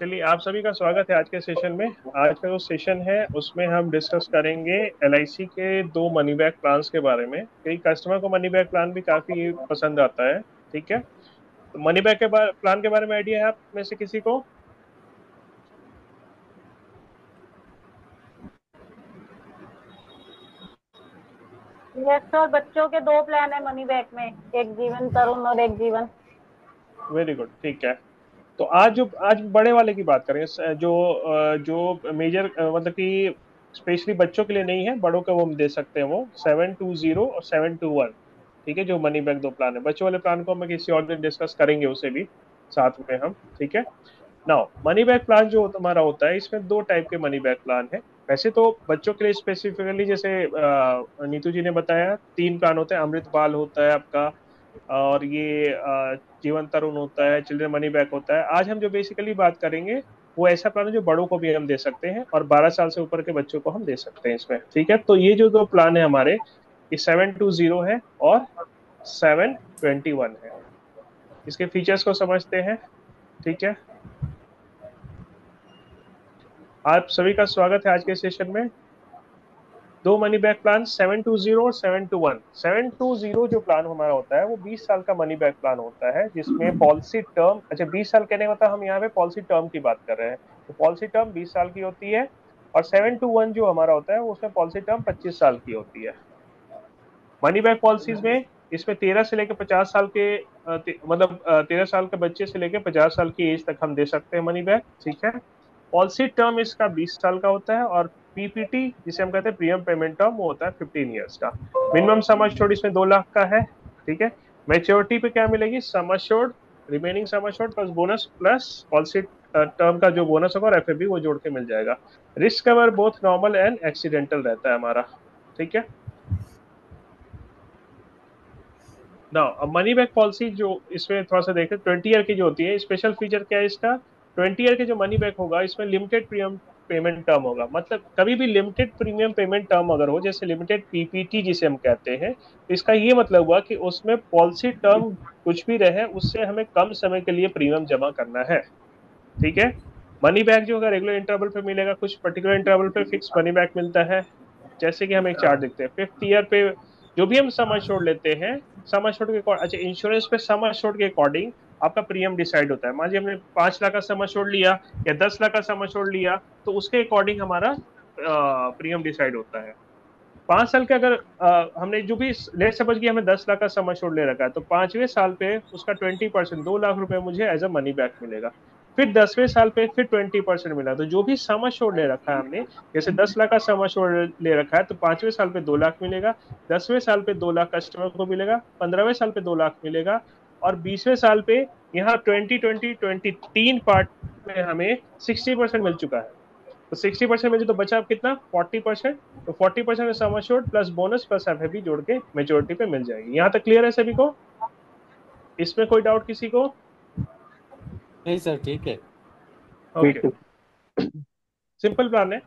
चलिए, आप सभी का स्वागत है आज के सेशन में। आज का जो सेशन है उसमें हम डिस्कस करेंगे एलआईसी के दो मनी बैक प्लान्स के बारे में। कई कस्टमर को मनी बैक प्लान भी काफी पसंद आता है। ठीक है, तो मनी बैक के प्लान के बारे में आइडिया है आप में से किसी को? यस, और बच्चों के दो प्लान है मनी बैक में। एक जीवन तरुण और एक जीवन। वेरी गुड, ठीक है। तो आज बड़े वाले की बात करेंगे। जो मेजर मतलब कि स्पेशली बच्चों के लिए नहीं है, बड़ों को वो हम दे सकते हैं। वो 720 और 721। ठीक है, जो मनी बैक दो प्लान है। बच्चों वाले प्लान को हम किसी और दिन डिस्कस करेंगे, उसे भी साथ में हम। ठीक है। नाउ मनी बैक प्लान जो तुम्हारा होता है, इसमें दो टाइप के मनी बैक प्लान है। वैसे तो बच्चों के लिए स्पेसिफिकली, जैसे नीतू जी ने बताया, तीन प्लान होते हैं। अमृत बाल होता है आपका, और ये जीवन तरुण होता है, चिल्ड्रन मनी बैक होता है। आज हम जो बेसिकली बात करेंगे वो ऐसा प्लान है जो बड़ों को भी हम दे सकते हैं, और 12 साल से ऊपर के बच्चों को हम दे सकते हैं इसमें। ठीक है, तो ये जो दो प्लान है हमारे, ये 720 है और 721 है। इसके फीचर्स को समझते हैं। ठीक है, आप सभी का स्वागत है आज के सेशन में। दो मनी बैक प्लान 720 और 721। 720 जो प्लान हमारा होता है वो 20 साल का मनी बैक प्लान होता है, जिसमें पॉलिसी टर्म, अच्छा 20 साल कहने का मतलब हम यहाँ पे पॉलिसी टर्म की बात कर रहे हैं। तो पॉलिसी टर्म 20 साल की होती है। और 721 जो हमारा होता है उसमें पॉलिसी टर्म 25 साल की होती है। मनी बैक पॉलिसीज में इसमें 13 से लेकर 50 साल के मतलब 13 साल के बच्चे से लेकर 50 साल की एज तक हम दे सकते हैं मनी बैक। ठीक है। पॉलिसी टर्म इसका 20 साल का होता है, और पीपीटी जिसे हम कहते हैं प्रीमियम पेमेंट टर्म, वो होता है 15 ईयर्स का। मिनिमम सम एश्योर्ड इसमें 2 लाख का है। ठीक है। मेच्योरिटी पे क्या मिलेगी? Sum assured, remaining sum assured plus bonus, plus policy term का जो बोनस होगा और एफएबी वो जोड़ के मिल जाएगा। Risk cover both normal and accidental रहता है हमारा। ठीक है ना। अब मनी बैक पॉलिसी जो इसमें थोड़ा सा देखें, 20 ईयर की जो होती है, स्पेशल फीचर क्या है इसका? 20 ईयर के जो मनी बैक होगा इसमें लिमिटेड प्रीमियम पेमेंट टर्म होगा। मतलब कभी भी लिमिटेड प्रीमियम पेमेंट टर्म अगर हो, जैसे लिमिटेड पीपीटी जिसे हम कहते हैं, तो इसका ये मतलब हुआ कि उसमें पॉलिसी टर्म कुछ भी रहे, उससे हमें कम समय के लिए प्रीमियम जमा करना है। ठीक है। मनी बैक जो होगा रेगुलर इंटरवल पे मिलेगा, कुछ पर्टिकुलर इंटरवल पे फिक्स मनी बैक मिलता है। जैसे कि हम एक चार्ट देखते हैं, 5th ईयर पे जो भी हम सम एश्योर्ड लेते हैं, सम एश्योर्ड के अच्छा, इंश्योरेंस पे सम एश्योर्ड के अकॉर्डिंग आपका प्रीमियम डिसाइड होता है। मान लीजिए हमने 5 लाख का सम एश्योर्ड लिया या 10 लाख का सम एश्योर्ड लिया, तो उसके अकॉर्डिंग हमारा प्रीमियम डिसाइड होता है। 5 साल के अगर हमने जो भी लेट समझ गया, हमें 10 लाख का सम एश्योर्ड ले रखा है, तो 5वें साल पे उसका 20%, 2 लाख रुपए मुझे एज अ मनी बैक मिलेगा। फिर 10वें साल पे फिर 20% मिला। तो जो भी सम एश्योर्ड ले रखा है हमने, जैसे 10 लाख का सम एश्योर्ड ले रखा है, तो 5वें साल पे 2 लाख मिलेगा। 10वें साल पे 2 लाख कस्टमर को मिलेगा। 15वें साल पे 2 लाख मिलेगा। और 20वें साल पे यहाँ 20 20 20 तीन पार्ट में हमें 60% मिल चुका है। तो 60% में जो तो बचा अब कितना? 40%। तो 40% sum assured plus bonus plus FAB जोड़ के मेजोरिटी पे मिल जाएगी। यहाँ तक क्लियर है सभी को? इसमें कोई डाउट किसी को? नहीं सर, ठीक है। ओके, सिंपल प्लान है।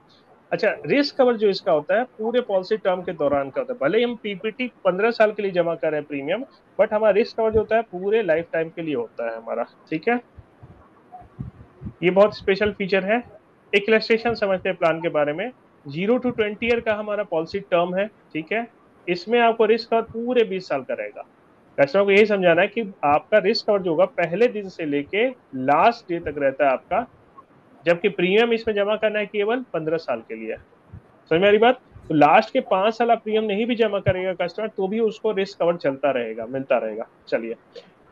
अच्छा, रिस्क कवर जो इसका होता है पूरे पॉलिसी टर्म के दौरान का होता है। भले ही हम पीपीटी 15 साल के लिए जमा कर रहे हैं प्रीमियम, बट हमारा रिस्क कवर जो होता है पूरे लाइफ टाइम के लिए होता है हमारा। ठीक है, ये बहुत स्पेशल फीचर है। एक इलस्ट्रेशन समझते हैं प्लान के बारे में। 0 to 20 ईयर का हमारा पॉलिसी टर्म है। ठीक है, इसमें आपको रिस्क कवर पूरे 20 साल का रहेगा। कस्टमर को यही समझाना है कि आपका रिस्क कवर जो होगा पहले दिन से लेके लास्ट डे तक रहता है आपका, जबकि प्रीमियम इसमें जमा करना है केवल 15 साल के लिए। समझ में आ रही बात? तो लास्ट के 5 साल आप प्रीमियम नहीं भी जमा करेगा कस्टमर, तो भी उसको रिस्क कवर चलता रहेगा, मिलता रहेगा। चलिए,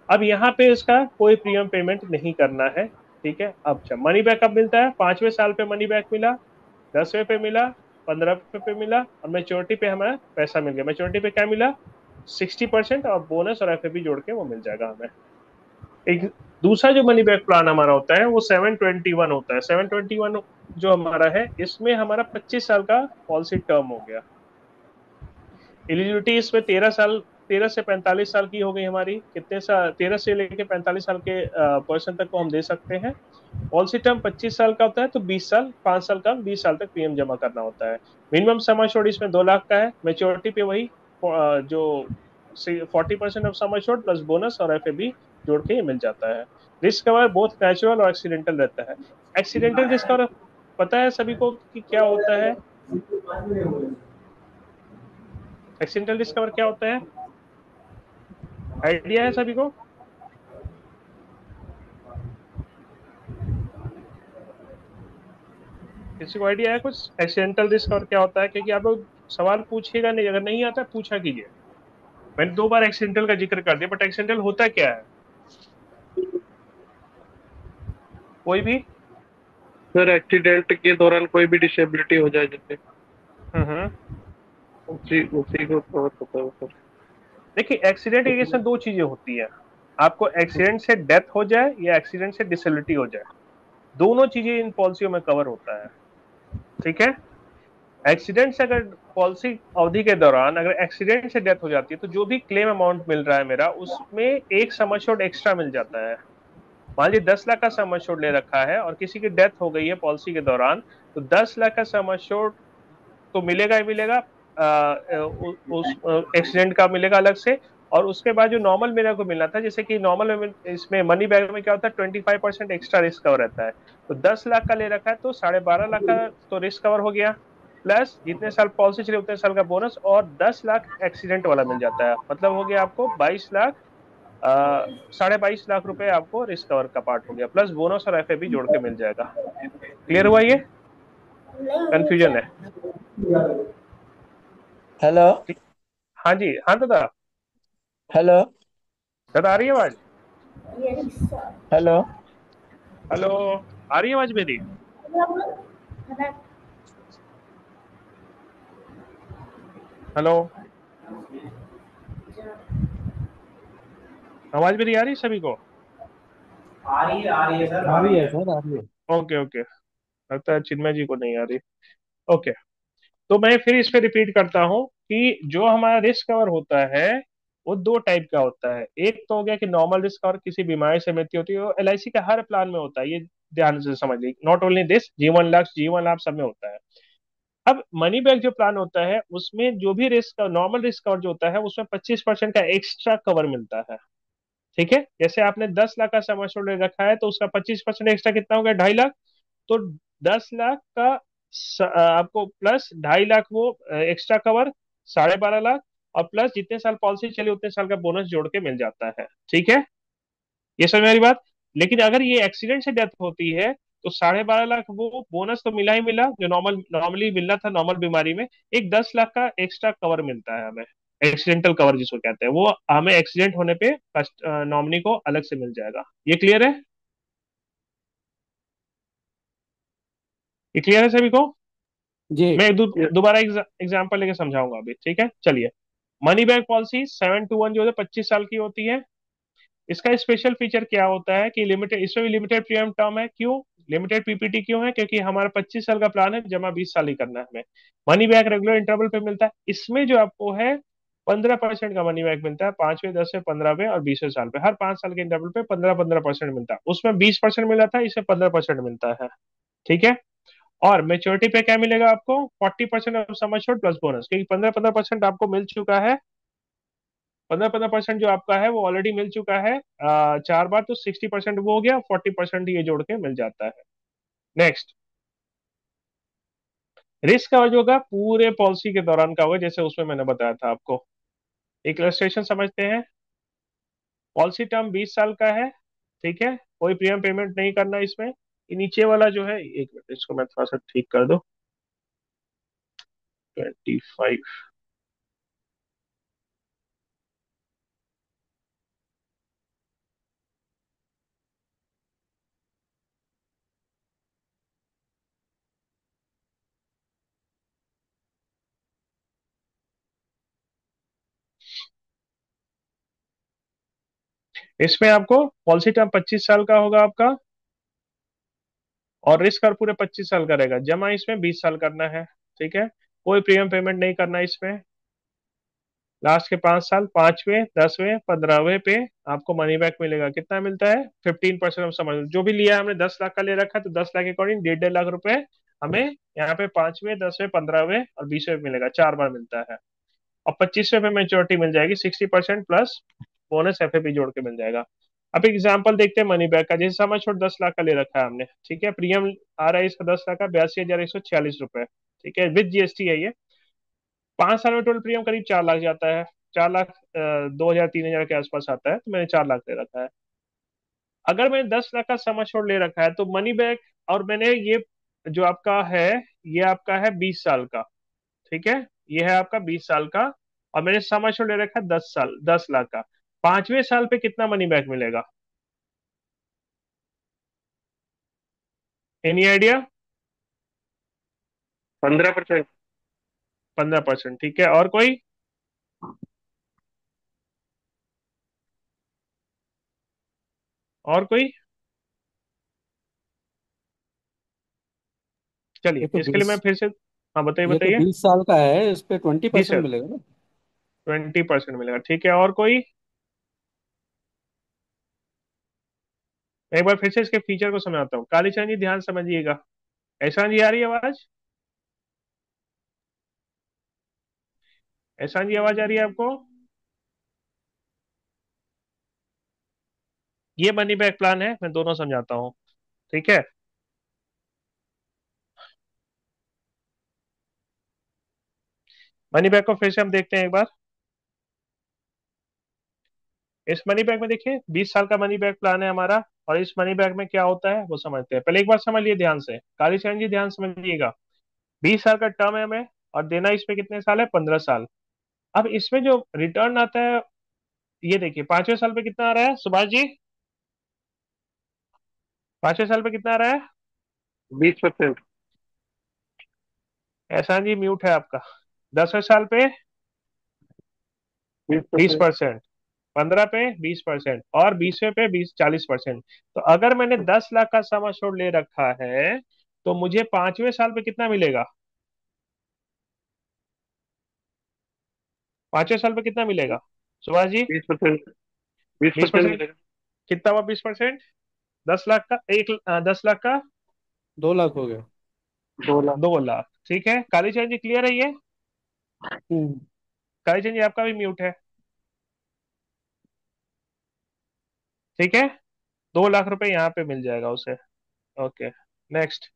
अब यहाँ पे इसका कोई प्रीमियम पेमेंट नहीं करना है। ठीक है। अब अच्छा, मनी बैक कब मिलता है? 5वें साल पे मनी बैक मिला, 10वें पे मिला, 15वें पे मिला, और मेच्योरिटी पे हमें पैसा मिल गया। मेच्योरिटी पे क्या मिला? 60%, और बोनस और एफएबी जोड़ के वो मिल जाएगा हमें। एक दूसरा जो मनी बैक प्लान हमारा होता है वो 721 होता है। 721 जो हमारा है, इसमें हमारा 25 साल का पॉलिसी टर्म हो गया। एलिजिबिलिटी इसमें 13 साल, 13 से 45 साल की हो गई हमारी। कितने साल? 13 से लेके 45 साल के पर्सन तक को हम दे सकते हैं। पॉलिसी टर्म 25 साल का होता है, तो 20 साल, 5 साल का 20 साल तक प्रीमियम जमा करना होता है। मिनिमम सम एश्योर्ड इसमें 2 लाख का है। मेच्योरिटी पे वही जो 40% of sum assured plus bonus और एफएबी जोड़ के ये मिल जाता है। रिस्क कवर बोथ नेचुरल और एक्सीडेंटल रहता है। एक्सीडेंटल रिस्क कवर पता है सभी को कि क्या होता है? एक्सीडेंटल रिस्क कवर क्या होता है? आइडिया है सभी को? किसी को आइडिया है कुछ एक्सीडेंटल रिस्क कवर क्या होता है? क्योंकि आप लोग सवाल पूछिएगा नहीं, अगर नहीं आता पूछा कीजिए। मैंने 2 बार एक्सीडेंटल का जिक्र कर दिया, बट एक्सीडेंटल होता क्या है? कोई भी। सर एक्सीडेंट के दौरान कोई भी डिसेबिलिटी हो जाए जैसे, हम्म। उसी उसी को कवर होता है सर। देखिए, एक्सीडेंट के केस में 2 चीजें होती हैं। आपको एक्सीडेंट से डेथ हो जाए या एक्सीडेंट से डिसेबिलिटी हो जाए, दोनों चीजें इन पॉलिसियों में कवर होता है। ठीक है। एक्सीडेंट से अगर पॉलिसी अवधि के दौरान अगर एक्सीडेंट से डेथ हो जाती है तो जो भी क्लेम अमाउंट मिल रहा है मेरा, उसमें एक सम एश्योर्ड एक्स्ट्रा मिल जाता है। मान लीजिए 10 लाख का सम एश्योर्ड ले रखा है और किसी की डेथ हो गई है पॉलिसी के दौरान, तो 10 लाख का सम एश्योर्ड तो मिलेगा ही मिलेगा। उस एक्सीडेंट का मिलेगा अलग से। और उसके बाद जो नॉर्मल मेरे को मिलना था, जैसे कि नॉर्मल में इसमें मनी बैग में क्या होता है, 25% एक्स्ट्रा रिस्क कवर रहता है। तो 10 लाख का ले रखा है तो 12.5 लाख का तो रिस्क कवर हो गया। प्लस जितने साल पॉलिसी चले उतने साल का बोनस, और 10 लाख एक्सीडेंट वाला मिल जाता है। मतलब हो गया आपको 22 लाख। 22.5 लाख रुपए आपको रिस्क कवर का पार्ट हो गया, प्लस बोनस और एफए भी जोड़ के मिल जाएगा। क्लियर हुआ ये? कंफ्यूजन है? हेलो। हाँ जी, हाँ दादा। हेलो। दादा आ रही है आवाज? हेलो। हेलो। आ रही है आवाज मेरी? हेलो। आवाज मेरी आ रही है सभी को? आ रही है सर, आ आ रही रही है है। सर, आ रही है। Okay okay. लगता है चिन्मय जी को नहीं आ रही। ओके। तो मैं फिर इस पे रिपीट करता हूँ कि जो हमारा रिस्क कवर होता है वो 2 टाइप का होता है। एक तो हो गया कि नॉर्मल रिस्क कवर, किसी बीमारी से मृत्यु होती है, वो एलआईसी का हर प्लान में होता है, ये ध्यान से समझ लीजिए। नॉट ओनली दिस, जीवन लक्ष्य जीवन लाभ सब में होता है। अब मनी बैक जो प्लान होता है उसमें जो भी रिस्क नॉर्मल रिस्क कवर जो होता है उसमें 25% का एक्स्ट्रा कवर मिलता है। ठीक है। जैसे आपने 10 लाख का सम एश्योर्ड ले रखा है तो उसका 25% एक्स्ट्रा कितना हो गया, 2.5 लाख। तो 10 लाख का आपको प्लस 2.5 लाख वो एक्स्ट्रा कवर, 12.5 लाख। और प्लस जितने साल पॉलिसी चली उतने साल का बोनस जोड़ के मिल जाता है। ठीक है। ये समझ में मेरी बात? लेकिन अगर ये एक्सीडेंट से डेथ होती है तो 12.5 लाख वो बोनस तो मिला ही मिला, जो नॉर्मली मिलना था नॉर्मल बीमारी में। एक 10 लाख का एक्स्ट्रा कवर मिलता है हमें, एक्सीडेंटल कवर जिसको कहते हैं, वो हमें एक्सीडेंट होने पे नॉमिनी को अलग से मिल जाएगा। ये क्लियर है? ये क्लियर है सभी को? जी। मैं दोबारा एग्जाम्पल लेके समझाऊंगा अभी। ठीक है, चलिए। मनी बैक पॉलिसी 7 to 1 जो है 25 साल की होती है। इसका स्पेशल फीचर क्या होता है कि लिमिटेड, इसमें भी लिमिटेड प्रीमियम टर्म है। क्यों लिमिटेड पीपीटी क्यों है? क्योंकि हमारा 25 साल का प्लान है, जमा 20 साल ही करना है हमें। मनी बैक रेगुलर इंटरवल पे मिलता है। इसमें जो आपको है 15% का मनी बैक मिलता है, 5वें 10वें 15वें और 20वें साल पे। हर 5 साल के इंटरवल पे 15-15% मिलता है। उसमें 20% मिला था, इसमें 15% मिलता है। ठीक है। और मेच्योरिटी पे क्या मिलेगा आपको, 40% of sum assured plus bonus, क्योंकि 15-15% आपको मिल चुका है। 15-15% जो आपका है वो ऑलरेडी मिल चुका है 4 बार, तो 60% वो हो गया, 40% ये जोड़ के मिल जाता है। नेक्स्ट, रिस्क कवर जो होगा पूरे पॉलिसी के दौरान का होगा, जैसे उसमें मैंने बताया था आपको। एक इलस्ट्रेशन समझते हैं। पॉलिसी टर्म 20 साल का है। ठीक है। कोई प्रीमियम पेमेंट नहीं करना इसमें। ये नीचे वाला जो है, एक मिनट इसको मैं थोड़ा सा ठीक कर दो। 25। इसमें आपको पॉलिसी टर्म 25 साल का होगा आपका, और रिस्क कर पूरे 25 साल का रहेगा। जमा इसमें 20 साल करना है। ठीक है। कोई प्रीमियम पेमेंट नहीं करना इसमें। लास्ट के 5 साल, 5वें 10वें 15वें पे आपको मनी बैक मिलेगा। कितना मिलता है, 15% ऑफ समझ जो भी लिया है हमने। 10 लाख का ले रखा है तो 10 लाख के अकॉर्डिंग 1.5 लाख रुपए हमें यहाँ पे 5वें 10वें 15वें और 20वें मिलेगा, 4 बार मिलता है। और 25वें पे मेच्योरिटी मिल जाएगी, 60% प्लस बोनस एफए भी जोड़ के मिल जाएगा। अब एग्जाम्पल देखते हैं मनी बैक का। जैसे सम एश्योर्ड 10 लाख का ले रखा है हमने, ठीक है, प्रीमियम आ रहा है इसका 10 लाख का, 82,146 रुपए, ठीक है, विद जीएसटी है ये। 5 साल में टोटल प्रीमियम करीब 4 लाख जाता है। 4 लाख 2,000 3,000 के आसपास आता है, तो मैंने 4 लाख ले रखा है। अगर मैंने 10 लाख का सम एश्योर्ड ले रखा है तो मनी बैक, और मैंने ये जो आपका है, ये आपका है 20 साल का, ठीक है, ये है आपका 20 साल का, और मैंने सम एश्योर्ड ले रखा है 10 साल, 10 लाख का। 5वें साल पे कितना मनी बैक मिलेगा? Any idea? 15%। 15%, ठीक है। और कोई? और कोई? ये चलिए, तो इसके लिए मैं 20 फिर से, हाँ बताइए ये तो बताइए। 20 साल का है, इस पे ट्वेंटी जी परसेंट सर, मिलेगा ना? 20% मिलेगा, ठीक है। और कोई? मैं एक बार फिर से इसके फीचर को समझाता हूँ। कालीचरण जी ध्यान से समझिएगा। एहसान जी आ रही है आवाज? एहसान जी आवाज आ रही है आपको? ये मनी बैक प्लान है, मैं दोनों समझाता हूँ, ठीक है। मनी बैक को फिर से हम देखते हैं एक बार। इस मनी बैक में देखिए 20 साल का मनी बैक प्लान है हमारा, और इस मनी बैक में क्या होता है वो समझते हैं। पहले एक बार समझ लिए ध्यान से, कालीचरण जी ध्यान से समझिएगा। 20 साल का टर्म है हमें, और देना इसमें कितने साल है? 15 साल। अब इसमें जो रिटर्न आता है, ये देखिए 5वें साल पे कितना आ रहा है सुभाष जी? 5वें साल पे कितना आ रहा है? 20%। एहसान जी म्यूट है आपका। 10वें साल पे बीस 20%, परसेंट 15 पे 20%, और 20वें पे 40%। तो अगर मैंने 10 लाख का सम एश्योर्ड ले रखा है, तो मुझे 5वें साल पे कितना मिलेगा? 5वें साल पे कितना मिलेगा सुभाष जी? 20%। बीस बीस परसेंट परसेंट मिलेगा। कितना हुआ? 20%, 10 लाख का, 10 लाख का 2 लाख हो गया। 2 लाख। 2 लाख, ठीक है। कालीचरण जी क्लियर है ये? हम्म। कालीचरण जी आपका भी म्यूट है, ठीक है। 2 लाख रुपए यहाँ पे मिल जाएगा उसे। Okay, next.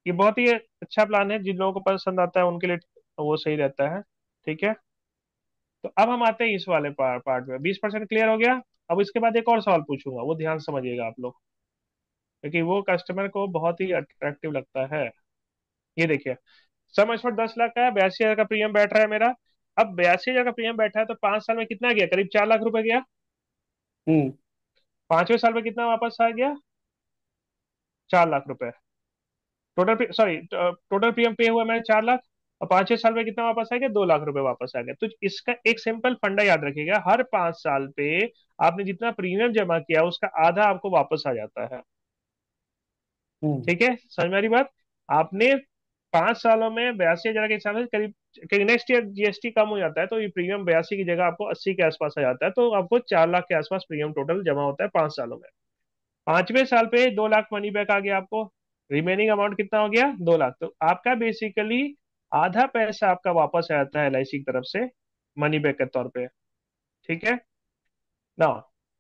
ये बहुत ही अच्छा प्लान है, जिन लोगों को पसंद आता है उनके लिए वो सही रहता है, ठीक है। तो अब हम आते हैं इस वाले पार्ट में। 20% क्लियर हो गया। अब इसके बाद एक और सवाल पूछूंगा, वो ध्यान से समझिएगा आप लोग, क्योंकि वो कस्टमर को बहुत ही अट्रैक्टिव लगता है। ये देखिए, सम एश्योर्ड 10 लाख का है, 82,000 का प्रीमियम बैठ रहा है मेरा। अब 82,000 का प्रीमियम बैठा है, तो 5 साल में कितना गया? करीब 4 लाख रुपए गया। हम्म। 5वें साल में कितना वापस आ गया? 4 लाख रुपए। टोटल, सॉरी, टोटल प्रीमियम पे हुआ मैंने 4 लाख, और 5वें साल में कितना वापस आ गया? 2 लाख रुपए वापस आ गया। तो इसका एक सिंपल फंडा याद रखिएगा, हर 5 साल पे आपने जितना प्रीमियम जमा किया उसका आधा आपको वापस आ जाता है, हम्म। ठीक है। समझ में आ रही बात? आपने 5 सालों में 82,000 के हिसाब से करीब, नेक्स्ट ईयर जीएसटी कम हो जाता है, तो ये प्रीमियम 82 की जगह आपको 80 के आसपास आ जाता है, तो आपको 4 लाख के आसपास प्रीमियम टोटल जमा होता है 5 सालों में। 5वें साल पे 2 लाख मनी बैक आ गया आपको। रिमेनिंग अमाउंट कितना हो गया? 2 लाख। तो आपका बेसिकली आधा पैसा आपका वापस आ जाता है एलआईसी की तरफ से, मनी बैक के तौर पे, ठीक है ना।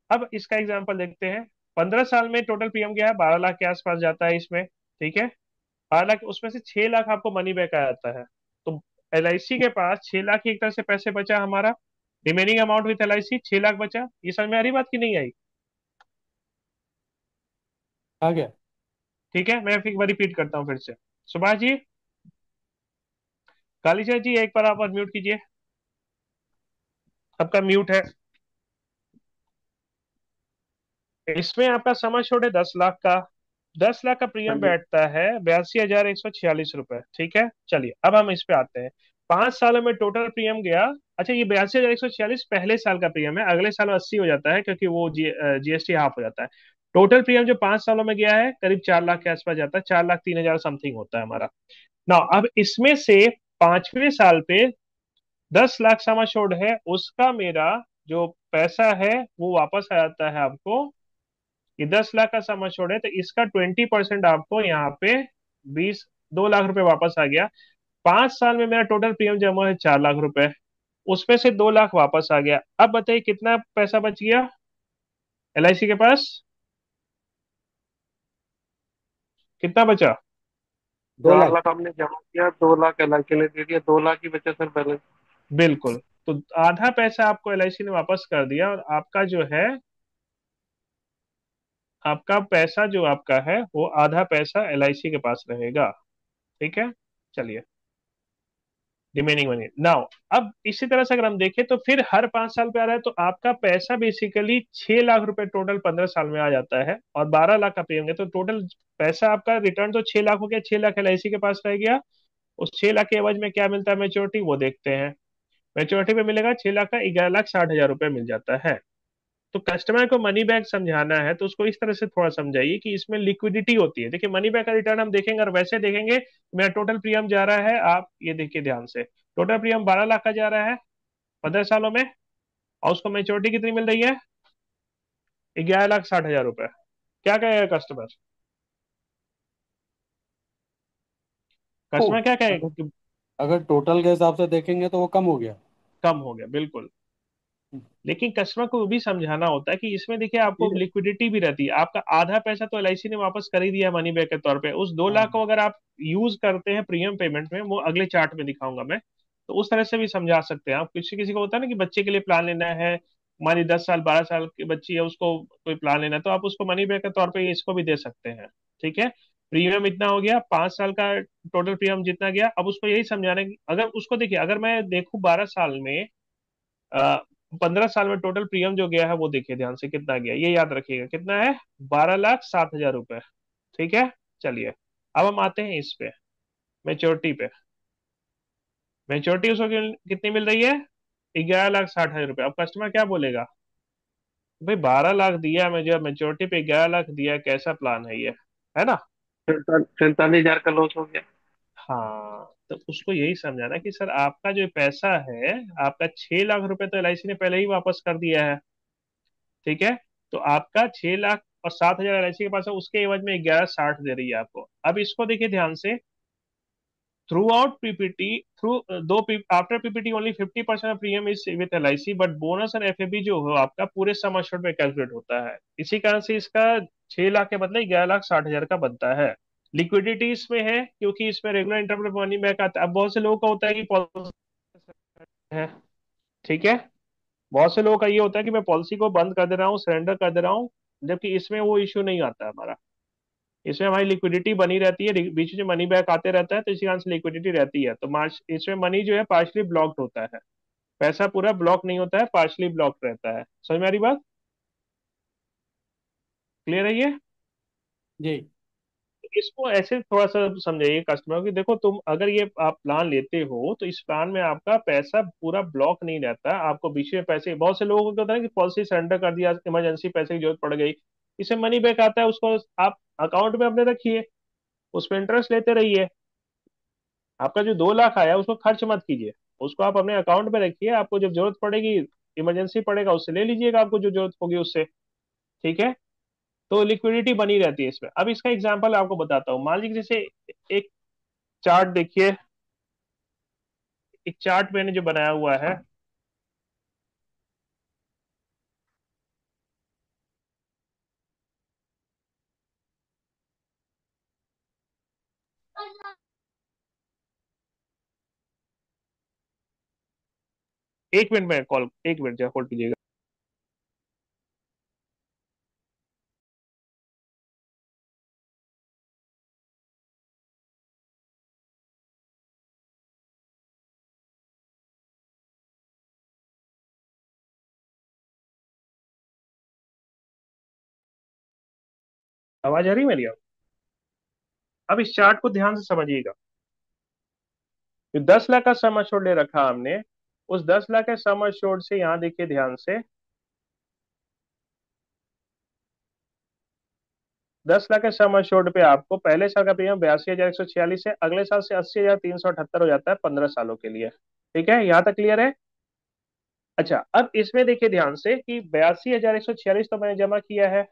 अब इसका एग्जांपल देखते हैं। 15 साल में टोटल प्रीमियम गया है, 12 लाख के आसपास जाता है इसमें, ठीक है। 12 लाख, उसमें से 6 लाख आपको मनी बैक आ जाता है। तो एलआईसी के पास 6 लाख ही एक तरह से पैसे बचा हमारा। Remaining amount with LIC 6 lakh बचा। ये समझ में आ रही बात की नहीं आई? आ गया। ठीक है, मैं फिर एक बार रिपीट करता हूँ फिर से। सुभाष जी, कालीचरण जी एक बार आप म्यूट कीजिए, आपका म्यूट है। इसमें आपका सम एश्योर्ड है 10 लाख का। 10 लाख का हाँ प्रीमियम जी। बैठता है 82,146 रुपए, ठीक है। चलिए अब हम इस पे आते हैं। 5 सालों में टोटल प्रीमियम गया। अच्छा, ये 82,146 पहले साल का प्रीमियम है, अगले साल में 80 हो जाता है, क्योंकि वो जीएसटी हाफ हो जाता है। टोटल प्रीमियम जो 5 सालों में गया है करीब 4 लाख के आसपास जाता है, 4,03,000 समथिंग होता है हमारा ना। अब इसमें से 5वें साल पे 10 लाख सम एश्योर्ड है, उसका मेरा जो पैसा है वो वापस आ जाता है आपको। ये 10 लाख का सम एश्योर्ड है, तो इसका 20% आपको यहाँ पे 2 लाख रुपए वापस आ गया। 5 साल में मेरा टोटल प्रीमियम जमा है 4 लाख रुपए, उसमें से 2 लाख वापस आ गया। अब बताइए कितना पैसा बच गया? LIC के पास कितना बचा? 2 लाख। 4 लाख हमने जमा किया, 2 लाख LIC ने दे दिया, 2 लाख ही बचे सर बैलेंस। बिल्कुल। तो आधा पैसा आपको LIC ने वापस कर दिया, और आपका जो है, आपका पैसा जो आपका है वो आधा पैसा LIC के पास रहेगा। ठीक है, चलिए, रिमेनिंग मनी नाउ। अब इसी तरह से अगर हम देखें तो फिर हर 5 साल पे आ रहा है, तो आपका पैसा बेसिकली 6 लाख रुपए टोटल 15 साल में आ जाता है, और 12 लाख का पे होंगे, तो टोटल पैसा आपका रिटर्न तो 6 लाख हो गया। 6 लाख LIC के पास रह गया। उस 6 लाख के एवज में क्या मिलता है मेच्योरिटी, वो देखते हैं। मेच्योरिटी पे मिलेगा 6 लाख का 11,60,000 रुपये मिल जाता है। तो कस्टमर को मनी बैक समझाना है तो उसको इस तरह से थोड़ा समझाइए कि इसमें लिक्विडिटी होती है। देखिए, मनी बैक का रिटर्न हम देखेंगे और वैसे देखेंगे, मेरा टोटल प्रीमियम जा रहा है, आप ये देखिए ध्यान से, टोटल प्रीमियम 12 लाख का जा रहा है 15 सालों में, और उसको मेच्योरिटी कितनी मिल रही है? 11,60,000 रुपये। क्या कहेगा कस्टमर? ओ, कस्टमर क्या कहेगा अगर कि अगर टोटल के हिसाब से देखेंगे तो वो कम हो गया। कम हो गया, बिल्कुल। लेकिन कस्टमर को भी समझाना होता है कि इसमें देखिए आपको ये लिक्विडिटी भी रहती है। आपका आधा पैसा तो LIC ने वापस कर ही दिया मनी बैक के तौर पे। उस 2 लाख हाँ। को अगर आप यूज करते हैं प्रीमियम पेमेंट में, वो अगले चार्ट में दिखाऊंगा मैं, तो उस तरह से भी समझा सकते हैं आप। किसी किसी को होता है ना कि बच्चे के लिए प्लान लेना है, हमारी 10 साल 12 साल की बच्ची है, उसको कोई प्लान लेना है, तो आप उसको मनी बैक के तौर पर इसको भी दे सकते हैं। ठीक है, प्रीमियम इतना हो गया, 5 साल का टोटल प्रीमियम जितना गया। अब उसको यही समझाना है कि अगर उसको देखिए, अगर मैं देखूं 12 साल में, 15 साल में टोटल प्रीमियम जो गया है वो देखिए ध्यान से कितना गया, ये याद रखिएगा कितना है, 12,07,000 रुपये। ठीक है, चलिए, अब हम आते हैं इस पे, मेच्योरिटी पे। मेच्योरिटी उसको कितनी मिल रही है? 11,60,000 रुपये। अब कस्टमर क्या बोलेगा, भाई 12 लाख दिया मुझे, मेच्योरिटी पे 11 लाख दिया, कैसा प्लान है ये, है ना? 47,000 का लॉस हो गया। हाँ, तो उसको यही समझाना कि सर आपका जो पैसा है, आपका 6 लाख रुपए तो LIC ने पहले ही वापस कर दिया है। ठीक है, तो आपका 6,07,000 LIC के पास है, उसके एवज में 11,60 दे रही है आपको। अब इसको देखिए ध्यान से, थ्रू आउट PPT, थ्रू दो after PPT only 50% of premium is with LIC, but bonus और FAB जो हो आपका पूरे सम एश्योर्ड में कैलकुलेट होता है। इसी कारण से इसका 6 लाख के बदले 11,60,000 का बनता है। लिक्विडिटी इसमें है क्योंकि इसमें रेगुलर इंटरवल मनी बैक आता है। अब बहुत से लोगों का होता है कि पॉलिसी है, ठीक है, बहुत से लोगों का ये होता है कि मैं पॉलिसी को बंद कर दे रहा हूँ, सरेंडर कर दे रहा हूँ, जबकि इसमें वो इश्यू नहीं आता है हमारा। इसमें हमारी लिक्विडिटी बनी रहती है, बीच में मनी बैक आते रहता है, तो इसी कारण से लिक्विडिटी रहती है। तो मार्च इसमें मनी जो है पार्शली ब्लॉक्ड होता है, पैसा पूरा ब्लॉक नहीं होता है, पार्शली ब्लॉक्ड रहता है। समझ में आ रही बात? क्लियर है ये? जी। इसको ऐसे थोड़ा सा समझाइए कस्टमर को कि देखो, तुम अगर ये आप प्लान लेते हो तो इस प्लान में आपका पैसा पूरा ब्लॉक नहीं रहता। आपको बीच में पैसे, बहुत से लोगों को क्या होता है कि पॉलिसी सरेंडर कर दिया, इमरजेंसी पैसे की जरूरत पड़ गई, इसे मनी बैक आता है, उसको आप अकाउंट में अपने रखिए, उस पर इंटरेस्ट लेते रहिए। आपका जो 2 लाख आया उसको खर्च मत कीजिए, उसको आप अपने अकाउंट में रखिए, आपको जब जरूरत पड़ेगी, इमरजेंसी पड़ेगा, उससे ले लीजिएगा, आपको जो जरूरत होगी उससे। ठीक है, तो लिक्विडिटी बनी रहती है इसमें। अब इसका एग्जांपल आपको बताता हूँ। मान लीजिए जैसे एक चार्ट देखिए, एक चार्ट मैंने जो बनाया हुआ है, एक मिनट में कॉल, एक मिनट जरा होल्ड कीजिएगा। आवाज आ रही है मेरी? अब इस चार्ट को ध्यान से समझिएगा। जो 10 लाख का सम एश्योर्ड ले रखा हमने, उस 10 लाख के सम एश्योर्ड से यहाँ देखिए ध्यान से, 10 लाख के सम एश्योर्ड पे आपको पहले साल का प्रीमियम 82,146 है, अगले साल से 80,378 हो जाता है 15 सालों के लिए। ठीक है, यहाँ तक क्लियर है? अच्छा, अब इसमें देखिए ध्यान से कि 82,146 तो मैंने जमा किया है,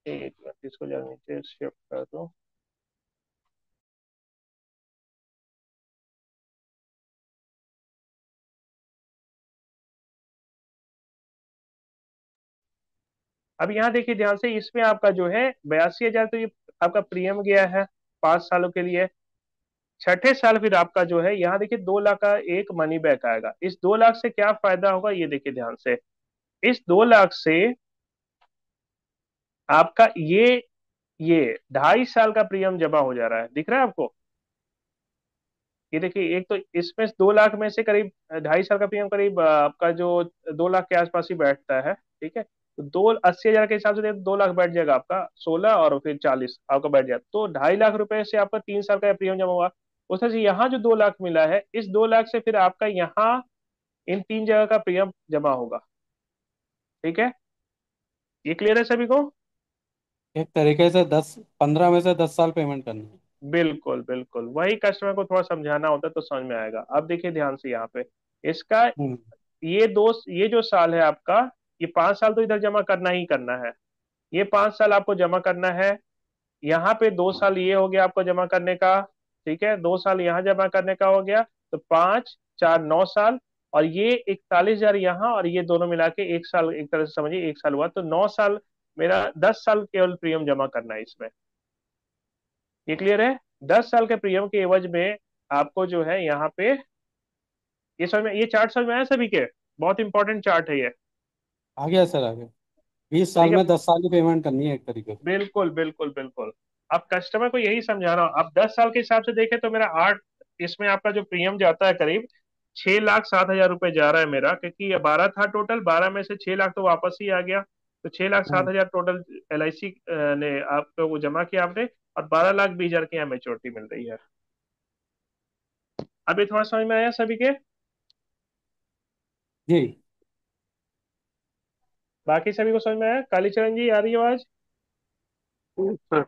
एक मिनट इसको जरा नीचे शिफ्ट कर दो। अब यहाँ देखिए ध्यान से, इसमें आपका जो है 82,000 तो ये आपका प्रीमियम गया है 5 सालों के लिए। छठे साल फिर आपका जो है यहाँ देखिए 2 लाख का एक मनी बैक आएगा। इस 2 लाख से क्या फायदा होगा ये देखिए ध्यान से। इस 2 लाख से आपका ये 2.5 साल का प्रीमियम जमा हो जा रहा है, दिख रहा है आपको। ये देखिए, एक तो इसमें 2 लाख में से करीब 2.5 साल का प्रीमियम करीब आपका जो 2 लाख के आसपास ही बैठता है, ठीक है। तो 80,000 के हिसाब से 2 लाख बैठ जाएगा आपका, 16 और फिर 40 आपका बैठ जाएगा, तो 2.5 लाख रुपए से आपका 3 साल का प्रीमियम जमा हुआ। उस तरह से यहाँ जो 2 लाख मिला है, इस 2 लाख से फिर आपका यहाँ इन 3 जगह का प्रीमियम जमा होगा, ठीक है। ये क्लियर है सभी को? एक तरीके से 10 15 में से 10 साल पेमेंट करनी है। बिल्कुल बिल्कुल, वही कस्टमर को थोड़ा समझाना होता है तो समझ में आएगा। अब देखिए ध्यान से यहाँ पे इसका, हम्म। ये जो साल है आपका, ये 5 साल तो इधर जमा करना ही करना है। ये 5 साल आपको जमा करना है। यहाँ पे 2 साल ये हो गया आपको जमा करने का, ठीक है। 2 साल यहाँ जमा करने का हो गया, तो 5 4 9 साल। और ये 41,000 यहाँ, और ये दोनों मिला के 1 साल, एक तरह से समझिए 1 साल हुआ, तो 9 साल। मेरा 10 साल केवल प्रीमियम जमा करना है इसमें। ये क्लियर है? 10 साल के प्रीमियम के एवज में आपको जो है यहाँ पे, ये समझ में, ये चार्ट समझ में आया सभी के? बहुत इंपॉर्टेंट चार्ट है ये। आ गया सर, आ गया। 20 साल ठीक है, में 10 साल की पेमेंट करनी है एक तरीके से। बिल्कुल बिल्कुल बिल्कुल। अब कस्टमर को यही समझा रहा हूँ। अब 10 साल के हिसाब से देखें तो मेरा 8, इसमें आपका जो प्रीमियम जाता है करीब 6,07,000 रुपये जा रहा है मेरा, क्योंकि ये 12 था टोटल, 12 में से 6 लाख तो वापस ही आ गया। तो 6,07,000 टोटल LIC ने आपको वो जमा किया आपने, और 12,20,000 की यहाँ मेच्योरिटी मिल रही है। अभी थोड़ा समझ में आया सभी के? जी। बाकी सभी को समझ में आया? कालीचरण जी, आ रही है आवाज? सर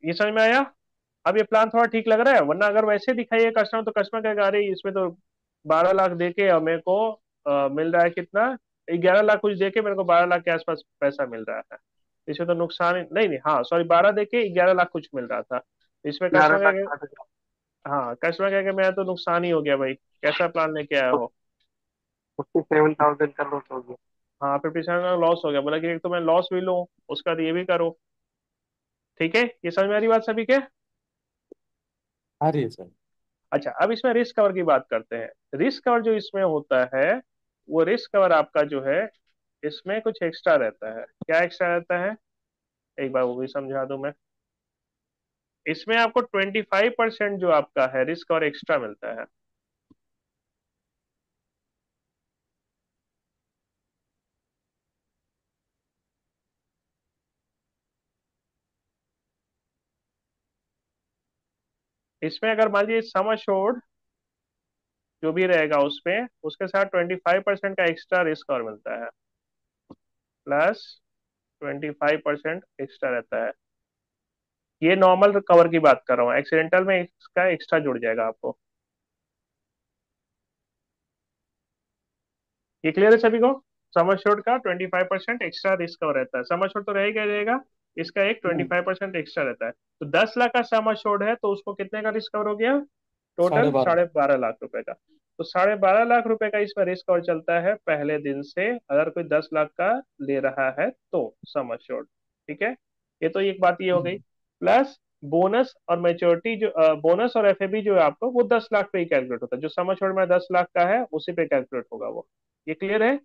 ये समझ में आया? अब ये प्लान थोड़ा ठीक लग रहा है? वरना अगर वैसे दिखाइए कस्टमर, तो कस्टमर कहेगा अरे इसमें तो 12 लाख दे के और मेरे को मिल रहा है कितना, 11 लाख कुछ दे के मेरे को 12 लाख के आसपास पैसा मिल रहा है। इसमें तो नुकसान नहीं नहीं, हाँ सॉरी, 12 दे के 11 लाख कुछ मिल रहा था। इसमें ग्यारह कस्टमर लाख कहेगा, 60,000 हाँ कस्टमर कहेगा मेरा तो नुकसान ही हो गया भाई, कैसा प्लान लेके आया हो। 57,000 का लॉस हो गया। हाँ, 57 लॉस हो गया, बोला कि एक तो मैं लॉस भी लूँ, उसका ये भी करो। ठीक है, ये समझ में आ रही बात सभी के? आ रही है सर। अच्छा, अब इसमें रिस्क कवर की बात करते हैं। रिस्क कवर जो इसमें होता है, वो रिस्क कवर आपका जो है, इसमें कुछ एक्स्ट्रा रहता है। क्या एक्स्ट्रा रहता है, एक बार वो भी समझा दूं मैं। इसमें आपको 25% जो आपका है रिस्क कवर एक्स्ट्रा मिलता है। इसमें अगर मान लीजिए सम अश्योर्ड जो भी रहेगा उसमें, उसके साथ 25% का एक्स्ट्रा रिस्क कवर मिलता है, प्लस 25% एक्स्ट्रा रहता है। ये नॉर्मल कवर की बात कर रहा हूँ, एक्सीडेंटल में इसका एक्स्ट्रा जुड़ जाएगा आपको। ये क्लियर है सभी को? सम अश्योर्ड का 25% एक्स्ट्रा रिस्क कवर रहता है। सम अश्योर्ड तो रहेगा ही रहेगा, इसका एक हम्म। 25% एक्स्ट्रा रहता है। तो 10 लाख का सम अश्योर्ड है, तो उसको कितने का रिस्क कवर हो गया? साढ़े टोटल बारह 12.5 लाख रुपए का। तो 12.5 लाख रुपए का इसमें रिस्क कवर चलता है पहले दिन से, अगर कोई 10 लाख का ले रहा है तो सम अश्योर्ड। ठीक है, ये तो एक बात ये हो गई। प्लस बोनस और मेच्योरिटी जो बोनस और FAB जो है आपको, वो 10 लाख पे ही कैलकुलेट होता है। जो सम अश्योर्ड में 10 लाख का है उसी पे कैलकुलेट होगा वो। ये क्लियर है?